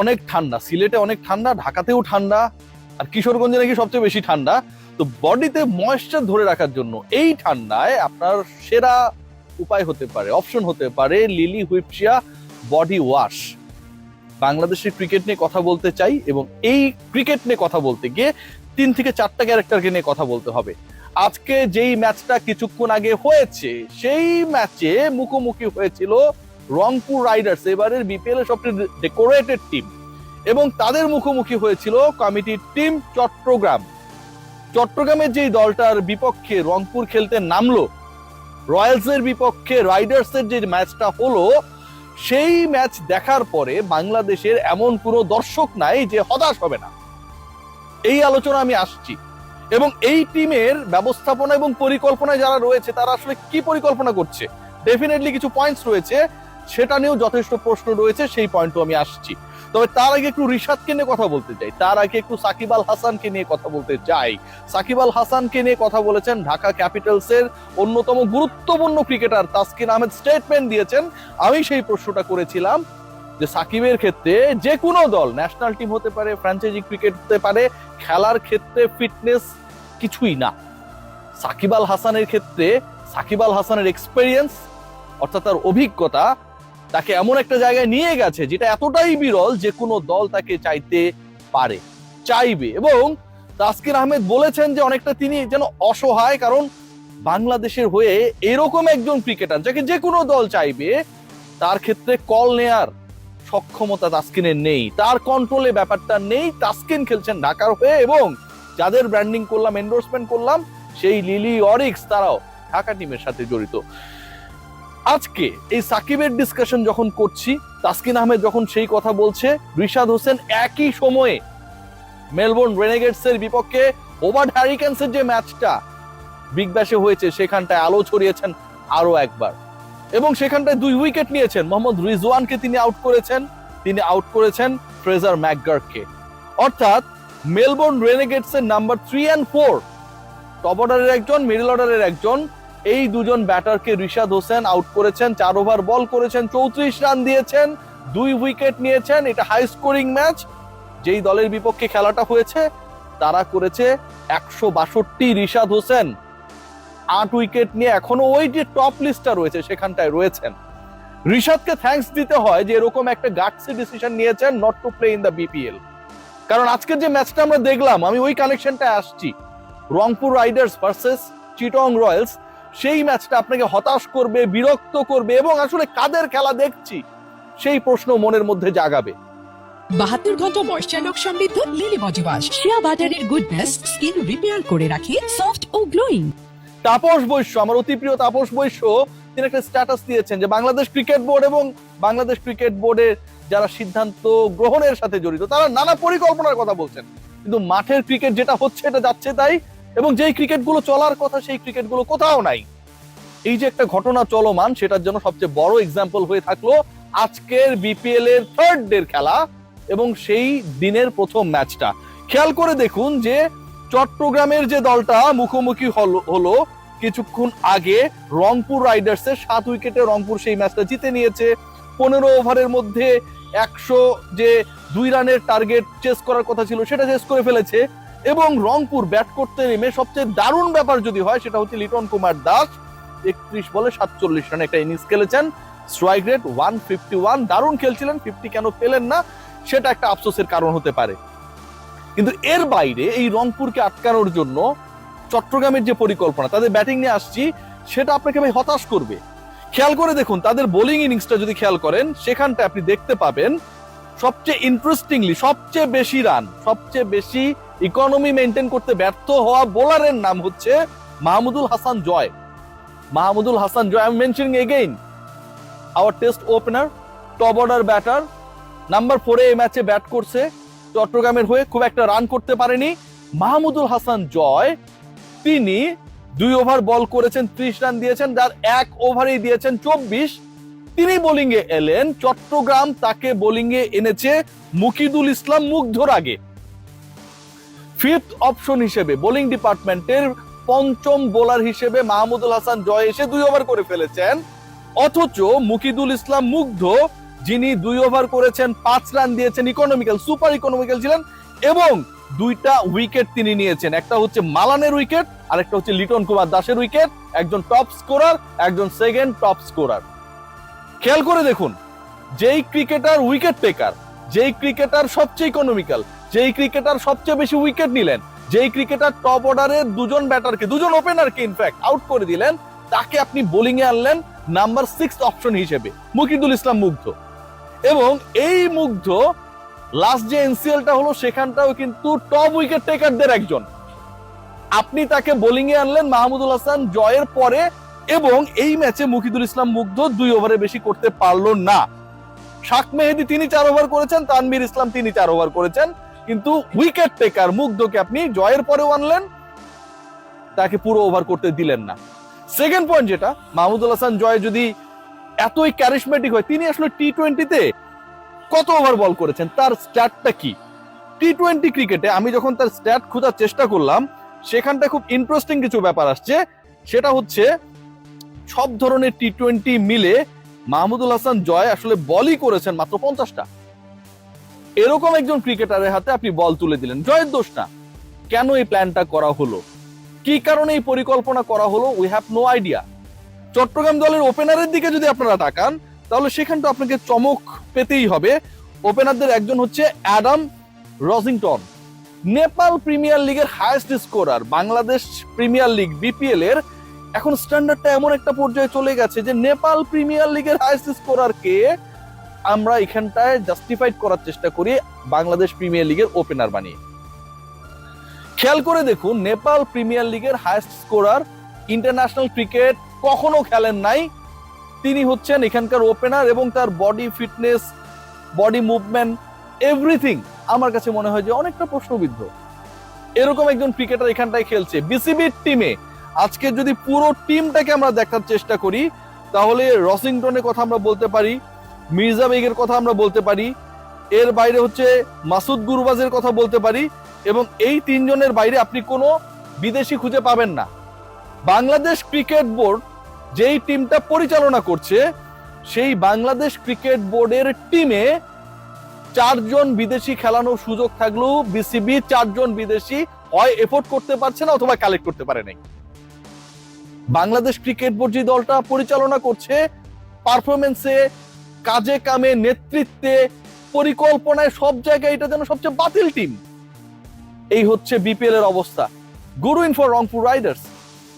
অনেক ঠান্ডা, সিলেটে অনেক ঠান্ডা, ঢাকাতেও ঠান্ডা, আর কিশোরগঞ্জে নাকি সবচেয়ে বেশি ঠান্ডা। তো বডিতে ময়েশ্চার ধরে রাখার জন্য এই ঠান্ডায় আপনার সেরা উপায় হতে পারে, অপশন হতে পারে লিলি হুইপশিয়া বডি ওয়াশ। বাংলাদেশের ক্রিকেট নিয়ে কথা বলতে চাই, এবং এই ক্রিকেট নিয়ে কথা বলতে গিয়ে 3 থেকে 4টা ক্যারেক্টারকে নিয়ে কথা বলতে হবে। আজকে যেই ম্যাচটা কিছুক্ষণ আগে হয়েছে, সেই ম্যাচে মুখোমুখি হয়েছিল রংপুর রাইডার্স, এবারের বিপিএল এর সবচেয়ে ডেকোরেটেড টিম, এবং তাদের মুখোমুখি হয়েছিল কমিটির টিম চট্টগ্রাম। চট্টগ্রামের যেই দলটার বিপক্ষে রংপুর খেলতে নামলো, রয়্যালসের বিপক্ষে রাইডার্সের যে ম্যাচটা হলো, সেই ম্যাচ দেখার পরে বাংলাদেশের এমন কোনো দর্শক নাই যে হতাশ হবে না। এই আলোচনা আমি আসছি, এবং এই টিমের ব্যবস্থাপনা এবং পরিকল্পনায় যারা রয়েছে তারা আসলে কি পরিকল্পনা করছে, ডেফিনেটলি কিছু পয়েন্টস রয়েছে, সেটা নিয়েও যথেষ্ট প্রশ্ন রয়েছে, সেই পয়েন্টও আমি আসছি। তবে তার আগে একটু রিশাদকে নিয়ে কথা বলতে চাই, তার আগে একটু সাকিব আল হাসানকে নিয়ে কথা বলতে চাই। সাকিব আল হাসানকে নিয়ে কথা বলেছেন ঢাকা ক্যাপিটালসের অন্যতম গুরুত্বপূর্ণ ক্রিকেটার তাসকিন আহমেদ, স্টেটমেন্ট দিয়েছেন। আমি সেই প্রশ্নটা করেছিলাম যে সাকিবের ক্ষেত্রে যে কোনো দল, ন্যাশনাল টিম হতে পারে, ফ্র্যাঞ্চাইজি ক্রিকেট হতে পারে, খেলার ক্ষেত্রে ফিটনেস কিছুই না। সাকিব আল হাসানের ক্ষেত্রে সাকিব আল হাসানের এক্সপেরিয়েন্স, অর্থাৎ তার অভিজ্ঞতা, তাকে এমন একটা জায়গায় নিয়ে গেছে যেটা এতটাই বিরল যে কোনো দল তাকে চাইতে পারে, চাইবে। এবং তাসকিন আহমেদ বলেছেন যে অনেকটা তিনি যেন অসহায়, কারণ বাংলাদেশের হয়ে এরকম একজন ক্রিকেটার যাকে যে কোনো দল চাইবে, তার ক্ষেত্রে কল নেয়ার সক্ষমতা তাসকিনের নেই, তার কন্ট্রোলে ব্যাপারটা নেই। তাসকিন খেলছেন ঢাকার হয়ে, এবং যাদের ব্র্যান্ডিং করলাম, এন্ডোর্সমেন্ট করলাম, সেই লিলি অরিক্স তারাও ঢাকা টিমের সাথে জড়িত। আজকে এই সাকিবের ডিসকাশন যখন করছি, তাসকিন আহমেদ যখন সেই কথা বলছে, রিশাদ হোসেন একই সময়ে মেলবোর্ন রেনেগেডস এর বিপক্ষে ওভার হ্যারিকেন্সের যে ম্যাচটা বিগ ব্যাশে হয়েছে, সেখানটায় আলো ছড়িয়েছেন আরো একবার, এবং সেখানটায় 2 উইকেট নিয়েছেন। মোহাম্মদ রিজওয়ানকে তিনি আউট করেছেন ফ্রেজার ম্যাকগার্ককে। অর্থাৎ মেলবোর্ন রেনেগেডস এর নাম্বার 3 and 4, টপ অর্ডারের একজন, মিডল অর্ডারের একজন, এই দুজন ব্যাটারকে রিশাদ হোসেন আউট করেছেন। 4 ওভার বল করেছেন, 34 রান দিয়েছেন, 2 উইকেট নিয়েছেন। এটা হাই স্কোরিং ম্যাচ। যেই দলের বিপক্ষে খেলাটা হয়েছে তারা করেছে 162, রিশাদ হোসেন 8 উইকেট নিয়ে এখনো ওই যে টপ লিস্টটা রয়েছে সেখানটায় রয়েছেন। রিশাদকে থ্যাঙ্কস দিতে হয় যে এরকম একটা গাটসি ডিসিশন নিয়েছেন not to play in the BPL. কারণ আজকের যে ম্যাচটা আমরা দেখলাম, আমি ওই কানেকশনটায় আসছি, রংপুর রাইডার্স ভার্সেস চিটং রয়্যালস, সেই ম্যাচটা আপনাকে হতাশ করবে, বিরক্ত করবে, এবং আসলে কাদের খেলা দেখছি সেই প্রশ্ন মনের মধ্যে জাগাবে। 72 ঘন্টা ময়েশ্চার লক সমৃদ্ধ লিলি বডি ওয়াশ, শিয়া বাটারের গুডনেস স্কিন রিপেয়ার করে রাখে সফট ও গ্লোয়িং। তাপস বৈশ্য, আমার অতি প্রিয় তাপস বৈশ্য, তিনি একটা স্ট্যাটাস দিয়েছেন যে বাংলাদেশ ক্রিকেট বোর্ড এবং বাংলাদেশ ক্রিকেট বোর্ডের যারা সিদ্ধান্ত গ্রহণের সাথে জড়িত, তারা নানা পরিকল্পনার কথা বলছেন, কিন্তু মাঠের ক্রিকেট যেটা হচ্ছে এটা যাচ্ছে তাই, এবং যেই ক্রিকেট গুলো চলার কথা সেই ক্রিকেট গুলো কোথাও নাই। এই যে একটা ঘটনা চলমান, সেটার জন্য সবচেয়ে বড় এক্সাম্পল হয়ে থাকলো আজকের বিপিএল এর 3rd ডের খেলা, এবং সেই দিনের প্রথম ম্যাচটা খেয়াল করে দেখুন যে চট্টগ্রামের যে দলটা মুখোমুখি হলো কিছুক্ষণ আগে রংপুর রাইডার্স এর, 7 উইকেটে রংপুর সেই ম্যাচটা জিতে নিয়েছে। 15 ওভারের মধ্যে 100 যে 2 রানের টার্গেট চেস করার কথা ছিল সেটা চেস করে ফেলেছে, এবং রংপুর ব্যাট করতে নেমে সবচেয়ে দারুণ ব্যাপার যদি হয় সেটা হচ্ছে লিটন কুমার দাস 31 বলে 47 রানে একটা ইনিংস খেলেছেন, স্ট্রাইক রেট 151, দারুণ খেলছিলেন, 50 কেন পেলেন না সেটা একটা আফসোসের কারণ হতে পারে। কিন্তু এর বাইরে এই রংপুরকে আটকানোর জন্য চট্টগ্রামের যে পরিকল্পনা, তাদের ব্যাটিং নিয়ে আসছি, সেটা আপনাকে ভাই হতাশ করবে। খেয়াল করে দেখুন তাদের বোলিং ইনিংসটা যদি খেয়াল করেন, সেখানটা আপনি দেখতে পাবেন সবচেয়ে ইন্টারেস্টিংলি সবচেয়ে বেশি রান, সবচেয়ে বেশি ইকোনমি মেনটেন করতে ব্যর্থ হওয়া বোলারের নাম হচ্ছে Mahmudul Hasan Joy. Mahmudul Hasan Joy, I am mentioning again our test opener, top order batter, number 4 এই ম্যাচে ব্যাট করছে চট্টগ্রামের হয়ে, খুব একটা রান করতে পারেনি। মাহমুদুল হাসান জয় তিনি 2 ওভার বল করেছেন, 30 রান দিয়েছেন, যার 1 ওভারেই দিয়েছেন 24। তিনি বোলিং এ এলেন, চট্টগ্রাম তাকে বোলিং এ এনেছে মুকিদুল ইসলাম মুগ্ধর আগে। 5th অপশন হিসেবে বোলিং ডিপার্টমেন্টের 5ম বোলার হিসেবে মাহমুদুল হাসান জয় এসে 2 ওভার করে ফেলেছেন, অথচ মুকিদুল ইসলাম মুগ্ধ যিনি 2 ওভার করেছেন, 5 রান দিয়েছেন, ইকোনমিক্যাল, সুপার ইকোনমিক্যাল ছিলেন এবং 2টা উইকেট তিনি নিয়েছেন। একটা হচ্ছে মালানের উইকেট, আর একটা হচ্ছে লিটন কুমার দাসের উইকেট। একজন টপ স্কোরার, একজন সেকেন্ড টপ স্কোরার। খেয়াল করে দেখুন, যেই ক্রিকেটার উইকেট টেকার, যেই ক্রিকেটার সবচেয়ে ইকোনমিক্যাল, যেই ক্রিকেটার সবচেয়ে বেশি উইকেট নিলেন, যেই ক্রিকেটার টপ অর্ডারের দুজন ব্যাটারকে, দুজন ওপেনারকে ইনফ্যাক্ট আউট করে দিলেন, তাকে আপনি বোলিং এ আনলেন নাম্বার 6 অপশন হিসেবে, মুকিদুল ইসলাম মুগ্ধ। এবং এই মুগ্ধ লাস্ট যে এনসিএলটা হলো সেখানটাও কিন্তু টপ উইকেট টেকারদের একজন। আপনি তাকে বোলিং এ আনলেন মাহমুদুল হাসান জয়ের পরে, এবং এই ম্যাচে মুকিদুল ইসলাম মুগ্ধ 2 ওভারে বেশি করতে পারলো না। শাক মেহেদী তিনি 4 ওভার করেছেন, তানভীর ইসলাম তিনি 4 ওভার করেছেন, কিন্তু উইকেট টেকার মুগ্ধকে আপনি জয়ের পরেও আনলেন, তাকে পুরো ওভার করতে দিলেন না। সেকেন্ড পয়েন্ট যেটা, মাহমুদুল হাসান জয় যদি এতই ক্যারিশমেটিক হয়, তিনি আসলে টি-20তে কত ওভার বল করেছেন, তার স্ট্যাটটা কি? টি-20 ক্রিকেটে আমি যখন তার স্ট্যাট খোঁজার চেষ্টা করলাম, সেখানটা খুব ইন্টারেস্টিং কিছু ব্যাপার আসছে। সেটা হচ্ছে সব ধরনের টি-20 মিলে মাহমুদুল হাসান জয় আসলে বলই করেছেন মাত্র 50টা। এরকম একজন ক্রিকেটারের হাতে আপনি বল তুলে দিলেন, জয়ের দোষ না। কেন এই প্ল্যানটা করা হলো, কি কারণে এই পরিকল্পনা করা হলো, we have no idea. Chattogram দলের ওপেনারের দিকে যদি আপনারা তাকান, তাহলে সেখানটা আপনাকে চমক পেতেই হবে। ওপেনারদের একজন হচ্ছে অ্যাডাম রজিংটন, নেপাল প্রিমিয়ার লিগের highest scorer. Bangladesh premier league BPL এর এখন স্ট্যান্ডার্ডটা এমন একটা পর্যায়ে চলে গেছে যে নেপাল প্রিমিয়ার লিগের হাইয়েস্ট স্কোরারকে আমরা এখানটায় জাস্টিফাইড করার চেষ্টা করি বাংলাদেশ প্রিমিয়ার লিগের ওপেনার বানিয়ে। খেয়াল করে দেখুন, নেপাল প্রিমিয়ার লিগের হাইয়েস্ট স্কোরার, ইন্টারন্যাশনাল ক্রিকেট কখনো খেলেন নাই, তিনি হচ্ছেন এখানকার ওপেনার, এবং তার body fitness, body movement, everything আমার কাছে মনে হয় যে অনেকটা প্রশ্নবিদ্ধ। এরকম একজন ক্রিকেটার এখানটায় খেলছে বিসিবির টিমে। আজকে যদি পুরো টিমটাকে আমরা দেখার চেষ্টা করি, তাহলে রসিংটনের কথা আমরা বলতে পারি, মির্জা বেগের কথা আমরা বলতে পারি, এর বাইরে হচ্ছে মাসুদ গুরবাজের কথা বলতে পারি, এবং এই 3 জনের বাইরে আপনি কোনো বিদেশি খুঁজে পাবেন না। বাংলাদেশ ক্রিকেট বোর্ড যেই টিমটা পরিচালনা করছে, সেই বাংলাদেশ ক্রিকেট বোর্ডের টিমে 4 জন বিদেশি খেলানোর সুযোগ থাকলেও বিসিবি 4 জন বিদেশি হয় এফোর্ড করতে পারছে না অথবা কালেক্ট করতে পারে নাই। বাংলাদেশ ক্রিকেট বোর্ড যে দলটা পরিচালনা করছে, পারফরমেন্সে, কাজে কামে, নেতৃত্বে, পরিকল্পনায়, সব জায়গায় এটা যেন সবচেয়ে বাতিল টিম। এই হচ্ছে বিপিএল এর অবস্থা। Good win for Rangpur Riders,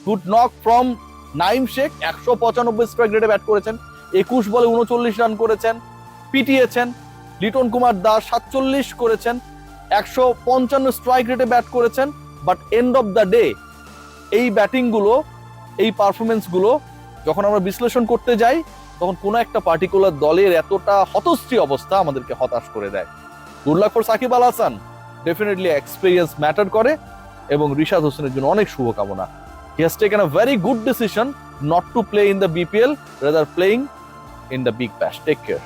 good knock from Naim Sheikh. 195 strike রেটে ব্যাট করেছেন, 21 বলে 39 রান করেছেন, পিটিয়েছেন। লিটন কুমার দাস 47 করেছেন, 155 স্ট্রাইক রেটে ব্যাট করেছেন। But end of the day এই ব্যাটিং গুলো, এই পারফরমেন্স গুলো যখন আমরা বিশ্লেষণ করতে যাই, তখন কোনো একটা পার্টিকুলার দলের এতটা হতশ্রী অবস্থা আমাদেরকে হতাশ করে দেয়। Good luck for Shakib Al Hasan, definitely experience matter করে, এবং রিশাদ হোসেনের জন্য অনেক শুভকামনা। He has taken a very good decision not to play in the BPL, rather playing in the Big Bash. Take care.